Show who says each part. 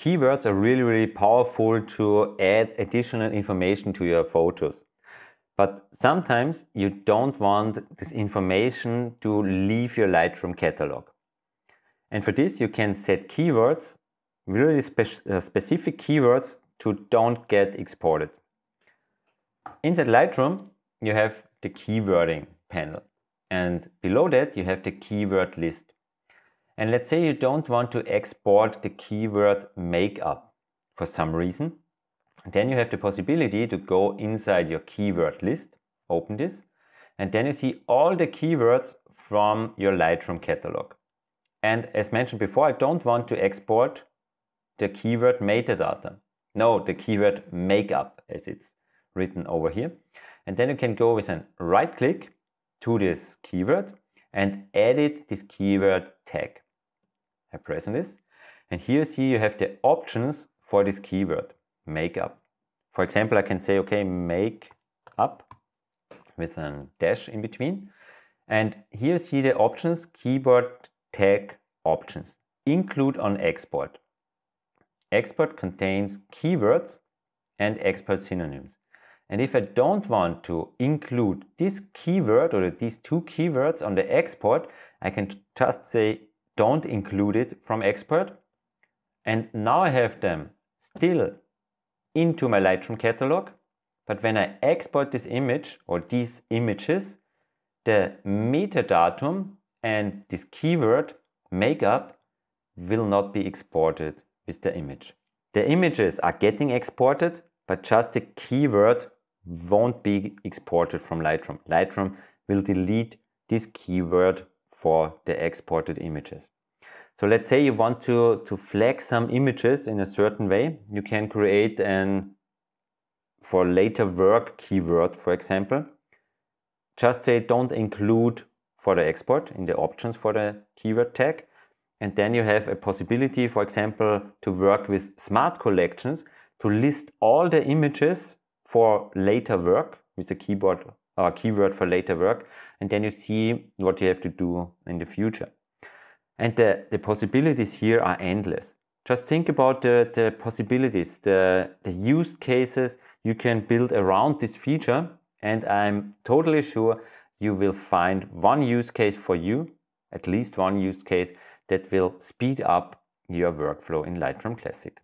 Speaker 1: Keywords are really powerful to add additional information to your photos. But sometimes you don't want this information to leave your Lightroom catalog. And for this you can set keywords, really specific keywords to don't get exported. Inside Lightroom you have the keywording panel, and below that you have the keyword list. And let's say you don't want to export the keyword makeup for some reason. Then you have the possibility to go inside your keyword list, open this, and then you see all the keywords from your Lightroom catalog. And as mentioned before, I don't want to export the keyword metadata. No, the keyword makeup, as it's written over here. And then you can go with a right click to this keyword and edit this keyword tag. I press on this, and here you see you have the options for this keyword, makeup. For example, I can say, okay, make up with a dash in between. And here you see the options, keyword tag options, include on export. Export contains keywords and export synonyms. And if I don't want to include this keyword or these two keywords on the export, I can just say don't include it from export. And now I have them still into my Lightroom catalog. But when I export this image or these images, the metadatum and this keyword makeup will not be exported with the image. The images are getting exported, but just the keyword won't be exported from Lightroom. Lightroom will delete this keyword for the exported images. So let's say you want to flag some images in a certain way. You can create an for later work keyword, for example. Just say don't include for the export in the options for the keyword tag. And then you have a possibility, for example, to work with smart collections to list all the images for later work with the keyword for later work. And then you see what you have to do in the future. And the possibilities here are endless. Just think about the possibilities, the use cases you can build around this feature, and I'm totally sure you will find one use case for you, at least one use case that will speed up your workflow in Lightroom Classic.